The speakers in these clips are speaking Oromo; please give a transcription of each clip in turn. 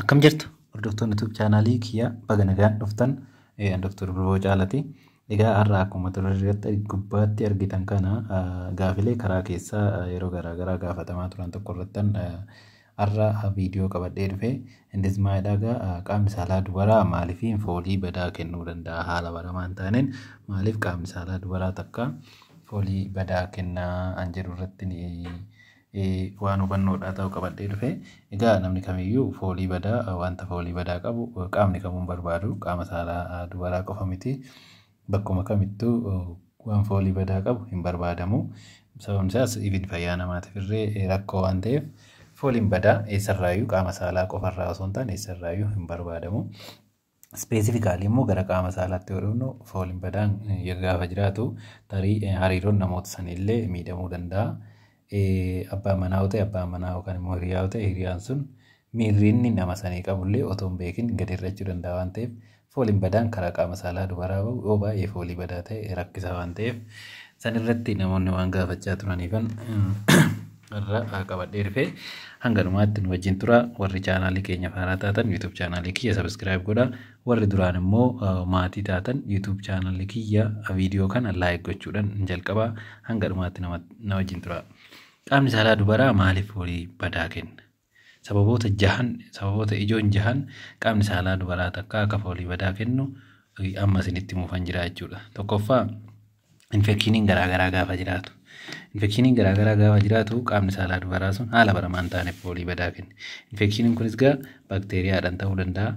Akkam jirtu hordoftoonni YouTube chaanaalii kiyya baga nagaan dhuftan Dr. Birruu Caalaati. Egaa har'a akkuma turreetti gubbaatti argitan kana gaafilee karaa keessaa yeroo garaagaraa gaafatamaa turan tokko irrattan har'a viidiyoo qabadhee dhufe. Innis maalidhaa qaamni saalaa dubaraa maaliif foolii badaa kennuu danda'a haala baramaan taaneen maaliif qaamni saalaa dubaraa takka foolii badaa kennaa an jedhu irratti waan hubannoodhaa ta'u qabadhee dhufe. Egaa namni kamiyyuu foolii badaa wanta foolii badaa qabu qaamni kamuun barbaadu qaama saalaa dubaraa qofa miti. Bakkuma kamittuu waan foolii badaa qabu hin barbaadamu. Sababni isaas ifin fayyaa namaatiif illee rakkoo waan ta'eef fooliin badaa eessarraayyuu qaama saalaa qofarraa osoo hin taane eessarraayyuu hin barbaadamu. Ispeesifikaalii immoo gara qaama saalaatti yoo dhufnu fooliin badaan gaafa jiraatu tarii hariiroon namoota sanillee miidhamuu danda'a. Abbaan manaa ta'e abbaan manaa yookaan immoo hiriyaa ta'e hiriyaan sun miirrinni nama sanii qabullee otoo hin beekin gadi irrachuu danda'a waan ta'eef fooliin badaan karaa qaama saalaa dubaraa bahu yoo baay'ee foolii badaa ta'e rakkisa waan ta'eef san irratti namoonni waan gaafachaa turaniifan irra qabadhee dhufe. Hanga dhumaatti nu wajjin tura. Warri chaanaalii keenya faaraa taatan YouTube chaanaalii kiyya subscribe godha. Warri duraan immoo maatii taatan YouTube chaanaalii kiyya viidiyoo kana like gochuudhaan jalqaba. Hanga dhumaatti na wajjin tura. Qaamni saalaa dubaraa maaliif foolii badaa kenna? Sababoota ijoon jahan qaamni saalaa dubaraa takka akka foolii badaa kennu amma isinitti muufan jira jechuudha. Tokkoffaa infekshiniin garaagaraa gaafa jiraatu. Infekshiniin garaagaraa gaafa jiraatu qaamni saalaa dubaraa sun haala baramaan taaneef foolii badaa kenna. Infekshiniin kunis gaa baakteeriyaadhaan ta'uu danda'a,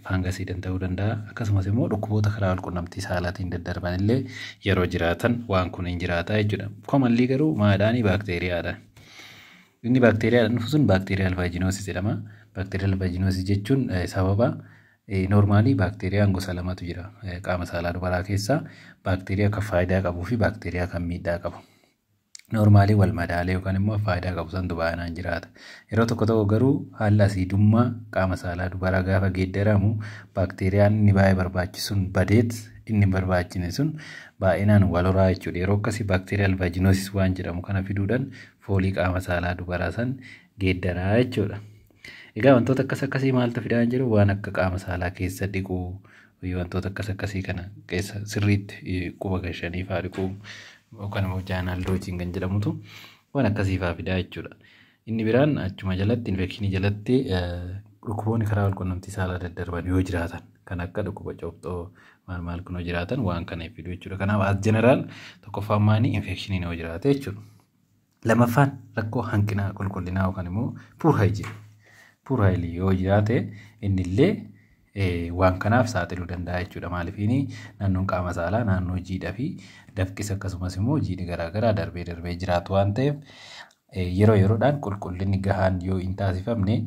faangasiidhaan ta'uu danda'a, akkasumas immoo dhukkuboota karaa walqunnamtii saalaatiin daddarban illee yeroo jiraatan waan kun hin jiraata jechuudha. Komallee garuu maadhaanii baakteeriyaadha. Inni baakteeriyaadhaan dhufu sun baakteeriyaal vaajinoosis jedhama. Baakteeriyaal vaajinoosis jechuun sababa normaalii baakteeriyaan gosa lamatu jira qaama saalaa dubaraa keessaa. Baakteeriyaa kan faayidaa qabuu fi baakteeriyaa kan miidhaa qabu. Normaalii wal madaalee yookaan immoo faayidaa qabu santu baay'inaan jiraata. Yeroo tokko tokko garuu haalli asiidummaa qaama saalaa dubaraa gaafa geeddaramu baakteeriyaan inni baay'ee barbaachisuun badeet inni barbaachine sun baay'inaan wal horaa jechuudha. Yeroo akkasii baakteeriyaal vaajinoosis waan jedhamu kana fiduudhaan foolii qaama saalaa dubaraa san geeddaraa jechuudha. Egaa wantoota akkasii maaltu fidaa jiru waan akka qaama saalaa keessa dhiquu wantoota akkasii kana keessa sirriitti quba gashanii fa'aa dhiquu yookaan immoo jaanaldoochiin kan jedhamutu waan akkasii fa'aa fidaa jechuudha. Inni biraan achuma jalatti infekshinii jalatti dhukkuboonni karaa walqunnamtii saalaa daddarban yoo jiraatan kan akka dhukkuba cooftoo maal kun yoo jiraatan waan kana fiduu jechuudha. Kanaaf as jeneraal tokkoffaan maanii infekshiniin yoo jiraate jechuudha. Lamaffaan rakkoo hanqina qulqullinaa yookaan immoo poor hygiene. Poor hygiene yoo jiraate innillee waan kanaaf saaxiluu danda'a jechuudha. Maaliifini naannoon qaama saalaa naannoo jiidhaa fi dafqisa akkasumas immoo jiidhi garaagaraa darbee jiraatu waan ta'eef yeroo yeroodhaan qulqullinni gahaan yoo hin taasifamne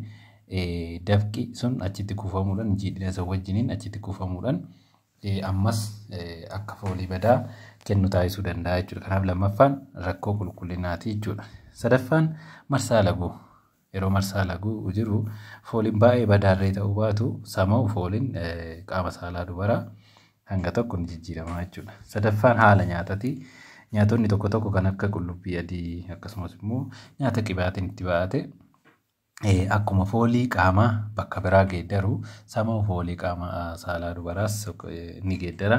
dafqi sun achitti kuufamuudhaan jiidhina isa wajjiniin achitti kuufamuudhaan ammas akka foolii badaa kennu taasisuu danda'a jechuudha. Kanaaf lammaffaan rakkoo qulqullinaati jechuudha. Sadaffaan marsaa laguu. Yeroo marsaa laguu jiru fooliin baay'ee badaarree ta'uu baatu sama'u fooliin qaama saalaa dubaraa hanga tokko ni jijjiirama jechuudha. Sadaffaan haala nyaataati. Nyaatonni tokko tokko kan akka qullubbii adii akkasumas immoo nyaata qibaatiin itti baate akkuma foolii qaamaa bakka biraa geeddaru sama'u foolii qaama saalaa dubaraas ni geeddara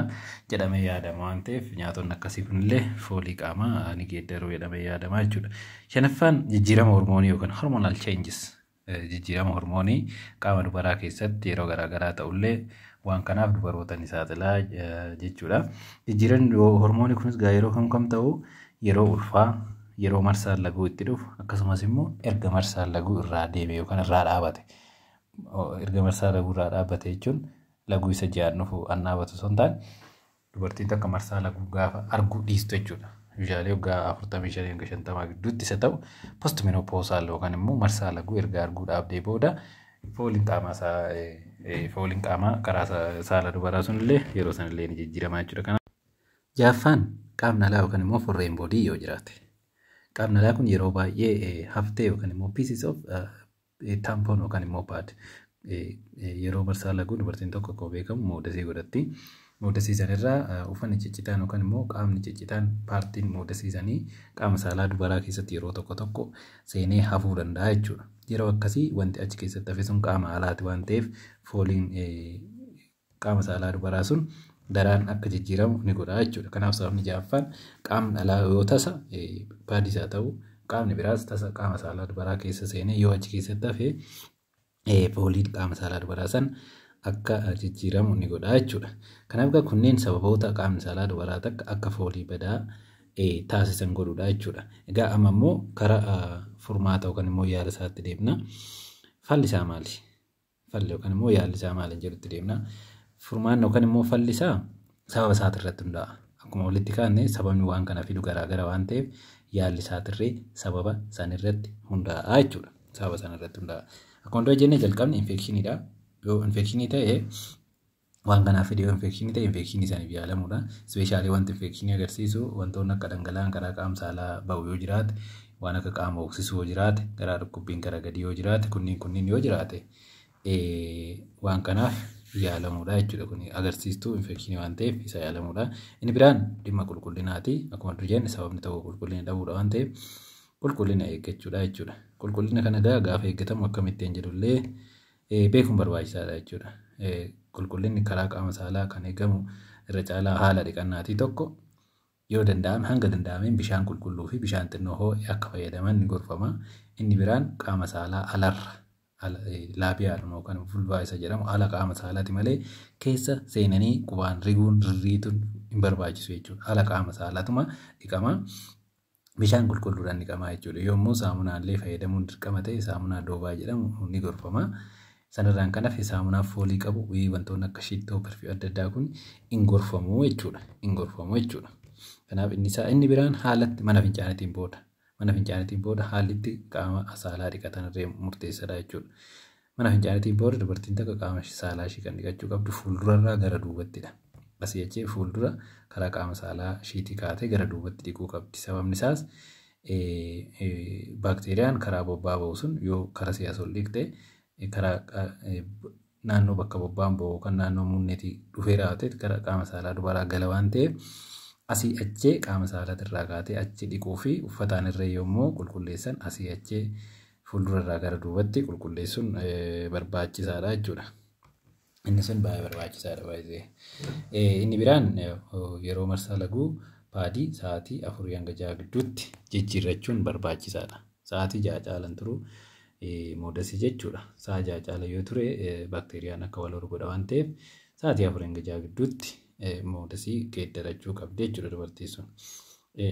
jedhamee yaadama waan ta'eef nyaatonni akkasii kunillee foolii qaamaa ni geeddaru jedhamee yaadama jechuudha. Shanaffaan jijjiirama hormoonii yookaan hormonal changes jijjiirama hormoonii qaama dubaraa keessatti yeroo garaagaraa ta'ullee waan kanaaf dubaroota ni saaxilaa jechuudha. Jijjiiramni hormoonii kunis gaa yeroo kam ta'u yeroo ulfaa yeroo marsaan laguu itti dhufu akkasumas immoo erga marsaan laguu irraa deebi'e yookaan irraa dhaabate. Erga marsaan laguu irraa dhaabate jechuun laguu isa ja'an dhufu an dhaabatu osoo hin taane dubartiin takka marsaa laguu gaafa arguu dhiistu jechuudha. Bishaalee waggaa 45 hanga 50 gidduutti isa ta'u postmenopausaal yookaan immoo marsaa laguu erga arguu dhaabdee booda fooliin qaamaa karaa saala dubaraa sunillee yeroo sanillee ni jijjiirama jechuudha. Jaaffaan qaamni alaa yookaan immoo forreen boodii yoo jiraate. Qaamni alaa kun yeroo baay'ee haftee yookaan immoo pieces of tampon yookaan immoo pad yeroo marsaa laguu dubartiin tokko akkuma beekamu moodasii godhatti. muudasiisan irraa uffanni ciccitaan yookaan immoo qaamni ciccitaan paartiin muudasiisanii qaama saalaa dubaraa keessatti yeroo tokko seenee hafuu danda'a jechuudha. Yeroo akkasii wanti achi keessatti hafe sun qaama alaati waan ta'eef fooliin qaama saalaa dubaraa sun daraan akka jijjiiramu ni godha jechuudha. Kanaaf sababni ja'affaan qaamni alaa yoo tasa baadisaa ta'u qaamni biraas tasa qaama saalaa dubaraa keessa seenee yoo achi keessatti hafe fooliin qaama saalaa dubaraa san akka jijjiiramu ni godha jechuudha. Kanaaf kunneen sababoota qaamni saalaa dubaraa takka akka foolii badaa taasisan godhudha jechuudha. Egaa amma immoo karaa furmaata yookaan immoo yaala isaatti deemna. Falli isaa maali? Falli yookaan immoo yaalli isaa maali jedhutti deemna. Furmaanni yookaan immoo falli isaa sababa isaati irratti hundaa'a. Akkuma walitti kaanne sababni waan kana fidu garaagara waan ta'eef yaalli isaatirree sababa san irratti hundaa'a jechuudha. Sababa san irratti hundaa'a. Akkuma dura jennee jalqabni infekshiiniidha. Yoo infekshinii ta'e waan kanaaf fide yoo infekshinii ta'e infekshinii isaaniif yaalamuudha. Ispeeshaalii wanti infekshinii agarsiisu wantoonni akka dhangala'aan karaa qaama saalaa bahu yoo jiraate, waan akka qaama hoksisuu yoo jiraate, garaa dhukkubbiin gara gadii yoo jiraate, kunniin yoo jiraate waan kanaaf yaalamuudha jechuudha. Kun agarsiistuu infekshinii waan ta'eef isa yaalamuudha. Inni biraan dhimma qulqullinaati. Akkuma dura jenne sababni ta'uu qulqullina dhabuudha waan ta'eef qulqullina eeggachuudha jechuudha. Qulqullina kana gaafa eeggatamu akkamittiin jedhullee beekuun barbaachisaadha jechuudha. Qulqullinni karaa qaama saalaa kan eegamu irra caalaa haala dhiqannaatii tokko yoo danda'ame hanga danda'ameen bishaan qulqulluu fi bishaan xinnoo ho'e akka fayyadaman ni gorfama. Inni biraan qaama saalaa alarra laabiyaal yookaan vulvaa isa jedhamu ala qaama saalaati malee keessa seenanii qubaan riguun rirriituun hin barbaachisu jechuudha. Ala qaama saalaatuma dhiqama. Bishaan qulqulluudhaan dhiqamaa jechuudha. Yommuu saamunaallee fayyadamuun dirqama ta'e saamunaa doobaa jedhamu ni gorfama. Sanarraan kan hafe saamunaa foolii qabu wantoonni akka shittoo perfii adda addaa kun hin gorfamu jechuudha. Kanaaf inni biraan haalatti mana fincaaniitiin booda haalli itti qaama saalaa dhiqatan irree murteessaadha jechuudha. Mana fincaaniitiin booda dubartiin takka qaama saalaa ishii kan dhiqachuu qabdu fuuldurarraa gara duubattidha. Asii achii fuuldura karaa qaama saalaa ishiitii kaatee gara duubatti dhiquu qabdi. Sababni isaas baakteeriyaan karaa bobbaa ba'u sun yoo karaa siyaasa ol dhiqxe karaa naannoo bakka bobbaan ba'u kan naannoo muunneetii dhufee raawwateet gara qaama saalaa dubaraa gala waan ta'eef asii achee qaama saalaatirraa kaatee achi dhiquu fi uffataan irree yommuu qulqulleessan asii achee fuuldurarraa gara duubatti qulqulleessuun barbaachisaadha jechuudha. Inni sun baay'ee barbaachisaadha baay'ee. Inni biraan yeroo marsaa laguu paadii sa'aatii 4 hanga 6 gidduutti jijjiirrachuun barbaachisaadha. Sa'aatii 6 caalan turuu moodasii jechuudha. Sa'a 6 caala yoo ture baakteeriyaan akka wal horgodha waan ta'eef sa'aatii 4 hanga 6 gidduutti moodasii geeddarachuu qabdi jechuudha dubartiin sun.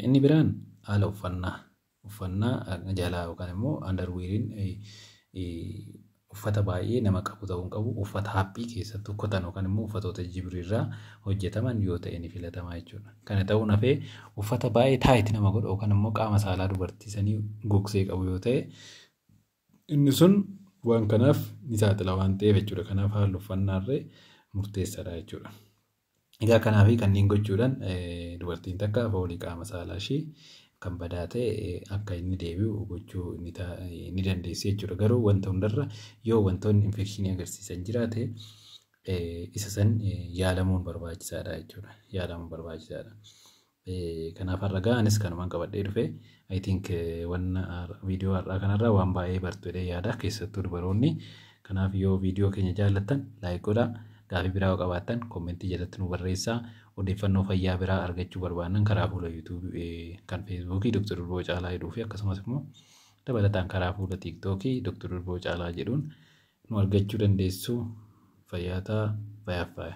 Inni biraan haala uffannaa jalaa yookaan immoo andarwiiriin uffata baay'ee nama qabu ta'uu qabu uffata haphii keessatti uffatan yookaan immoo uffatoota jibriirraa hojjetaman yoo ta'e ni filatamaa jechuudha. Kana ta'uun hafee uffata baay'ee taayitii nama godhu yookaan immoo qaama saalaa dubartii sanii gogsee qabu yoo ta'e inni sun waan kanaaf ni saaxila waan ta'eef jechuudha. Kanaaf haalli uffannaallee murteessaadha jechuudha. Egaa kanaaf kanneen gochuudhaan dubartiin takka foolii qaama saalaa ishee kan badaa ta'e akka inni deebi'u gochuu ni dandeessi jechuudha. Garuu wanta hundarra yoo wantoonni infekshinii agarsiisan jiraate isa san yaalamuun barbaachisaadha jechuudha. Yaalamuun barbaachisaadha. Kanaaf har'a ga'anis kanumaan qabadhee dhufe I think viidiyoo har'aa kanarraa waan baay'ee bartudha yaada keessattuu dubaroonni. Kanaaf yoo viidiyoo keenya jaallattan laayik godhaa. Gaafii biraa yoo qabaattan koomentii jalatti nu barreessaa. Odeeffannoo fayyaa biraa argachuu barbaannan karaa fuula yuutuubii kan feesbuukii Dr. Durboo Caalaa jedhuu fi akkasumas immoo dabalataan karaa fuula tiiktookii Dr. Durboo Caalaa jedhuun nu argachuu dandeessu. Fayyaa ta'aa.